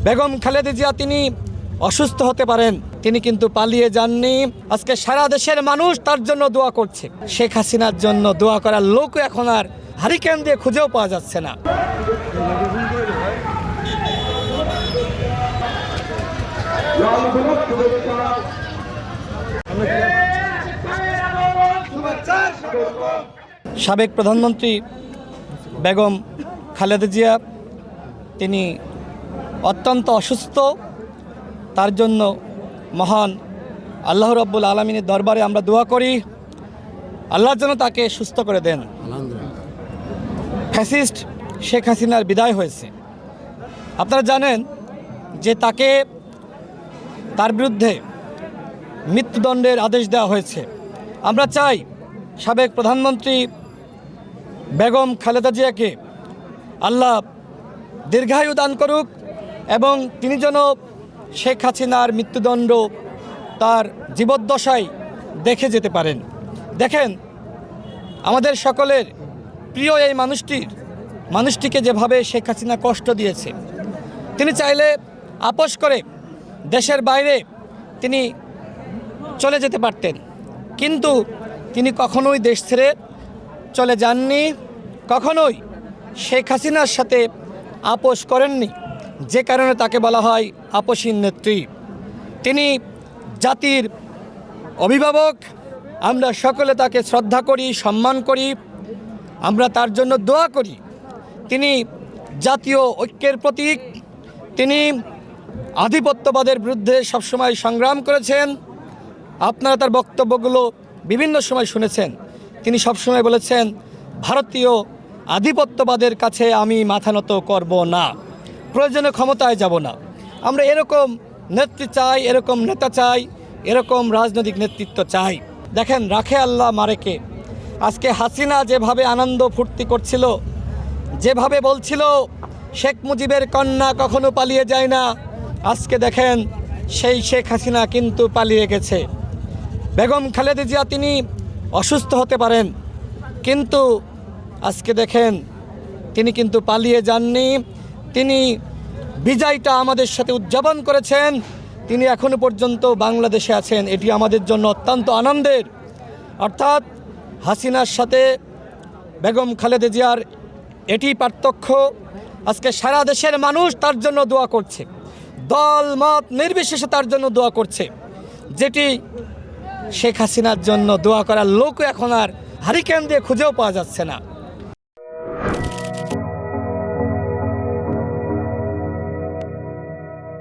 বেগম খালেদা জিয়া তিনি অসুস্থ হতে পারেন, তিনি কিন্তু পালিয়ে যাননি। আজকে সারা দেশের মানুষ তার জন্য দোয়া করছে। শেখ হাসিনার জন্য দোয়া করার লোক এখন আর হারিকেন দিয়ে খুঁজেও পাওয়া যাচ্ছে না। সাবেক প্রধানমন্ত্রী বেগম খালেদা জিয়া তিনি অত্যন্ত অসুস্থ। তার জন্য মহান আল্লাহ রাব্বুল আলামিনের দরবারে আমরা দোয়া করি, আল্লাহর জন্য তাকে সুস্থ করে দেন। ফ্যাসিস্ট শেখ হাসিনার বিদায় হয়েছে। আপনারা জানেন যে তার বিরুদ্ধে মৃত্যুদণ্ডের আদেশ দেওয়া হয়েছে। আমরা চাই সাবেক প্রধানমন্ত্রী বেগম খালেদা জিয়াকে আল্লাহ দীর্ঘায়ু দান করুক এবং তিনি যেন শেখ হাসিনার মৃত্যুদণ্ড তার জীবদ্দশায় দেখে যেতে পারেন। দেখেন, আমাদের সকলের প্রিয় এই মানুষটিকে যেভাবে শেখ হাসিনা কষ্ট দিয়েছে, তিনি চাইলে আপোস করে দেশের বাইরে তিনি চলে যেতে পারতেন, কিন্তু তিনি কখনোই দেশ ছেড়ে চলে যাননি, কখনোই শেখ হাসিনার সাথে আপোস করেননি, যে কারণে তাকে বলা হয় আপোসহীন নেত্রী। তিনি জাতির অভিভাবক, আমরা সকলে তাকে শ্রদ্ধা করি, সম্মান করি, আমরা তার জন্য দোয়া করি। তিনি জাতীয় ঐক্যের প্রতীক, তিনি আধিপত্যবাদের বিরুদ্ধে সবসময় সংগ্রাম করেছেন। আপনারা তার বক্তব্যগুলো বিভিন্ন সময় শুনেছেন। তিনি সবসময় বলেছেন, ভারতীয় আধিপত্যবাদের কাছে আমি মাথা নত করব না, প্রয়োজনে ক্ষমতায় যাব না। আমরা এরকম নেত্রী চাই, এরকম নেতা চাই, এরকম রাজনৈতিক নেতৃত্ব চাই। দেখেন, রাখে আল্লাহ মারেকে। আজকে হাসিনা যেভাবে আনন্দ ফুর্তি করছিল, যেভাবে বলছিল শেখ মুজিবের কন্যা কখনো পালিয়ে যায় না, আজকে দেখেন সেই শেখ হাসিনা কিন্তু পালিয়ে গেছে। বেগম খালেদা জিয়া তিনি অসুস্থ হতে পারেন, কিন্তু আজকে দেখেন তিনি কিন্তু পালিয়ে যাননি। তিনি বিজয়টা আমাদের সাথে উদযাপন করেছেন। তিনি এখনো পর্যন্ত বাংলাদেশে আছেন, এটি আমাদের জন্য অত্যন্ত আনন্দের। অর্থাৎ হাসিনার সাথে বেগম খালেদা জিয়ার এটি পার্থক্য, আজকে সারা দেশের মানুষ তার জন্য দোয়া করছে, দল মত নির্বিশেষে তার জন্য দোয়া করছে, যেটি শেখ হাসিনার জন্য দোয়া করার লোক এখন আর হারিকেন দিয়ে খুঁজেও পাওয়া যাচ্ছে না।